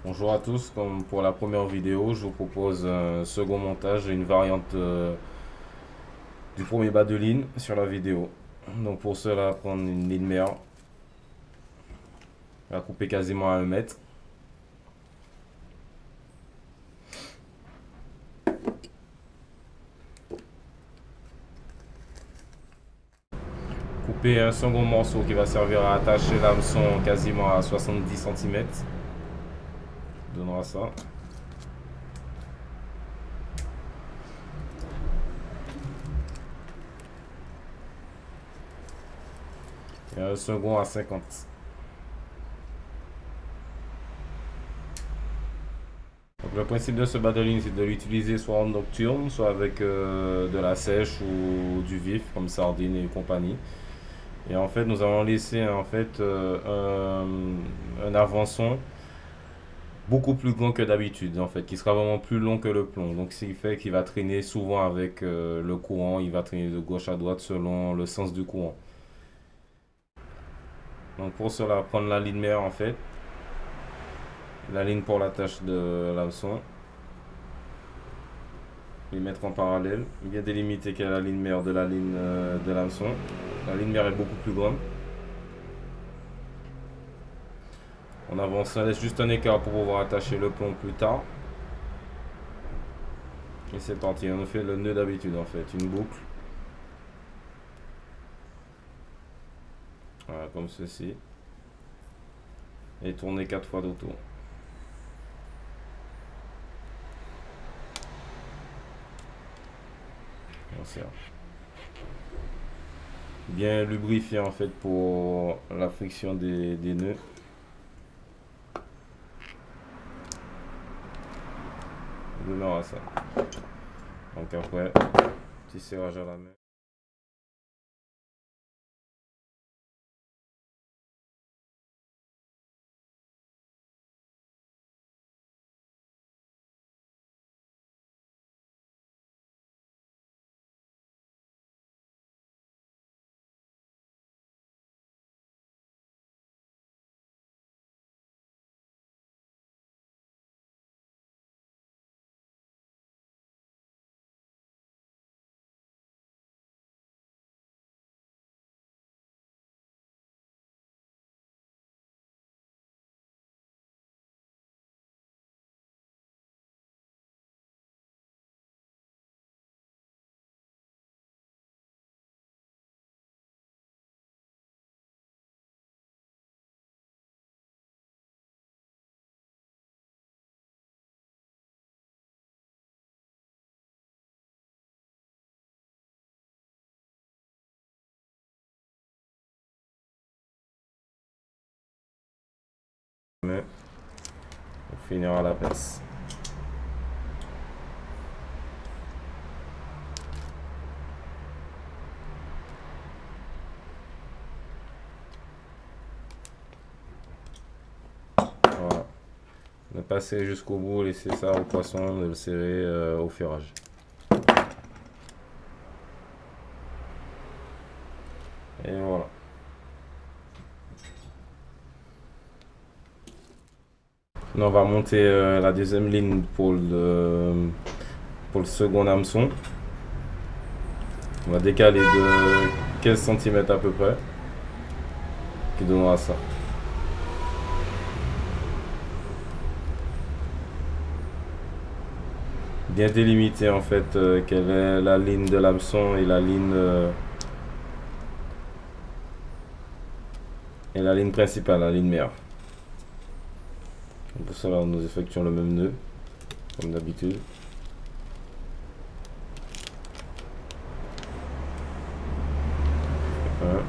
Bonjour à tous, comme pour la première vidéo, je vous propose un second montage et une variante du premier bas de ligne sur la vidéo. Donc pour cela, prendre une ligne mère, la couper quasiment à 1 mètre. Couper un second morceau qui va servir à attacher l'hameçon quasiment à 70 cm. Donnera ça. Et un second à 50. Donc le principe de ce bas de ligne, c'est de l'utiliser soit en nocturne, soit avec de la sèche ou du vif, comme sardines et compagnie. Et en fait, nous allons laisser un avançon beaucoup plus grand que d'habitude, en fait, qui sera vraiment plus long que le plomb. Donc, ce qui fait qu'il va traîner souvent avec le courant, il va traîner de gauche à droite selon le sens du courant. Donc, pour cela, prendre la ligne mère, en fait, la ligne pour l'attache de l'hameçon, les mettre en parallèle, bien délimiter quelle est la ligne mère de la ligne de l'hameçon. La ligne mère est beaucoup plus grande. On avance, on laisse juste un écart pour pouvoir attacher le plomb plus tard. Et c'est parti, on fait le nœud d'habitude en fait, une boucle. Voilà, comme ceci. Et tourner 4 fois d'autour. On serre. Bien lubrifier en fait pour la friction des nœuds. On démarre à ça. Donc après, petit serrage à la main. Pour finir à la pince. Voilà. De passer jusqu'au bout, laisser ça au poisson, de le serrer au ferrage. Et voilà. Là, on va monter la deuxième ligne pour le second hameçon. On va décaler de 15 cm à peu près, qui donnera ça. Bien délimiter en fait quelle est la ligne de l'hameçon et la ligne principale, la ligne mère. Pour cela, nous effectuons le même nœud, comme d'habitude. Un.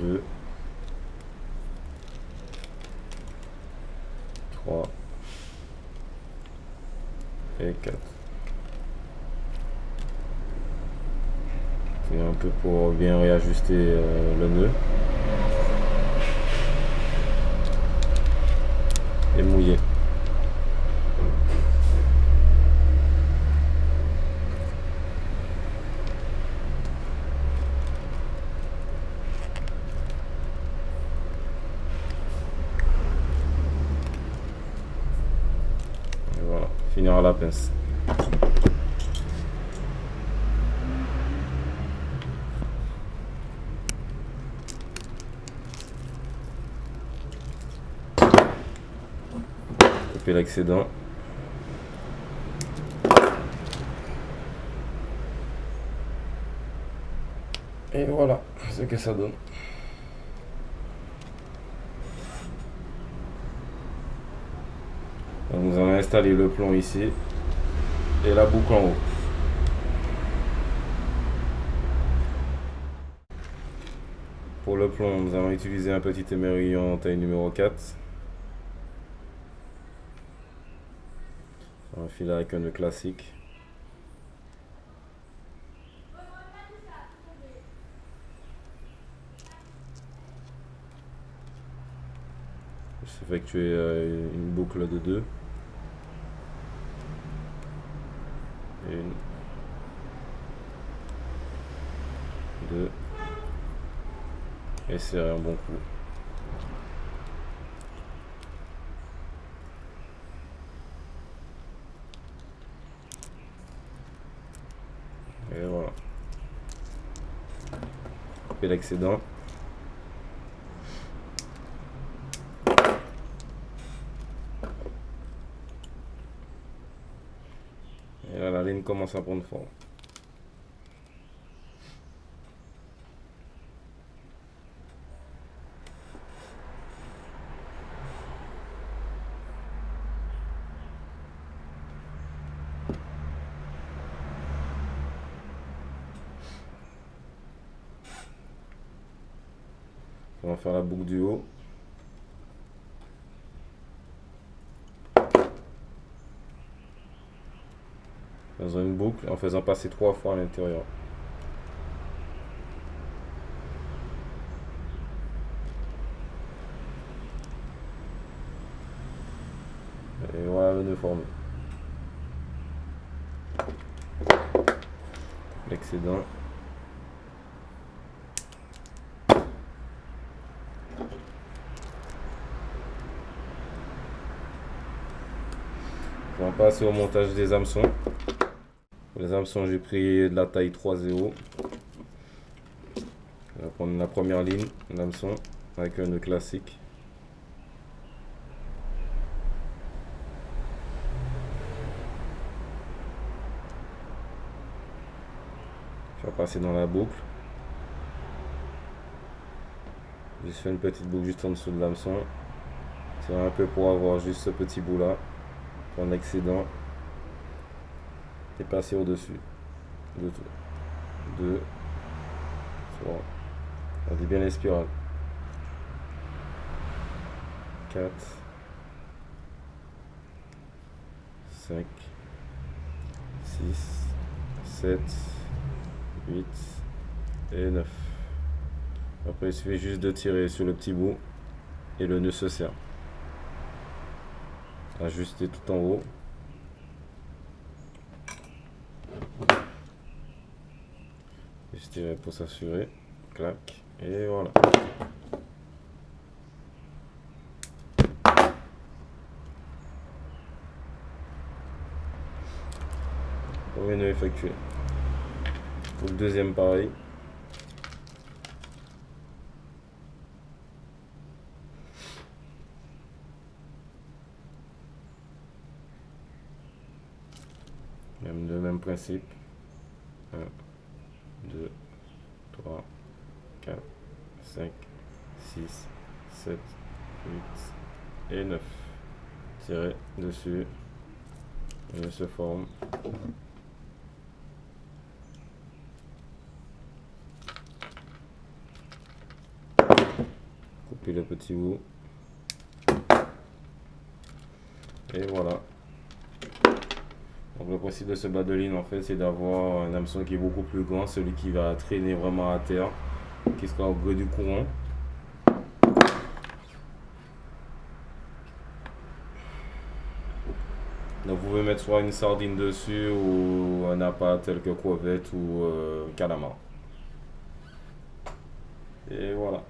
Deux. Trois. Et 4. C'est un peu pour bien réajuster le nœud. Et mouiller. finir à la pince. Couper l'excédent. Et voilà ce que ça donne. Donc nous allons installer le plomb ici et la boucle en haut. Pour le plomb, nous allons utiliser un petit émerillon taille numéro 4. On va filer avec un nœud classique. Effectuer une boucle de 2. Une, 2, et serrer un bon coup. Et voilà. Couper l'excédent. Et là, la ligne commence à prendre forme. On va faire la boucle du haut. Faisons une boucle en faisant passer 3 fois à l'intérieur. Et voilà le nœud formé. L'excédent. On va passer au montage des hameçons. Pour les hameçons, j'ai pris de la taille 3/0. On va prendre la première ligne d'hameçon avec un nœud classique. Je vais passer dans la boucle. Je fais une petite boucle juste en dessous de l'hameçon. Tirer un peu pour avoir juste ce petit bout là. Prendre l'excédent et passer au-dessus. 2, 3. On dit bien les spirales. 4, 5, 6, 7, 8 et 9. Après, il suffit juste de tirer sur le petit bout et le nœud se serre. Ajuster tout en haut. Juste tirer pour s'assurer. Clac. Et voilà. Premier nœud effectué. Pour le deuxième, pareil. Le même principe. 1, 2, 3, 4, 5, 6, 7, 8 et 9. Tirer dessus. Il se forme. Couper le petit bout. Et voilà. Donc le principe de ce bas de ligne en fait c'est d'avoir un hameçon qui est beaucoup plus grand, celui qui va traîner vraiment à terre, qui sera au gré du courant. Donc vous pouvez mettre soit une sardine dessus ou un appât tel que crevette ou calamar. Et voilà.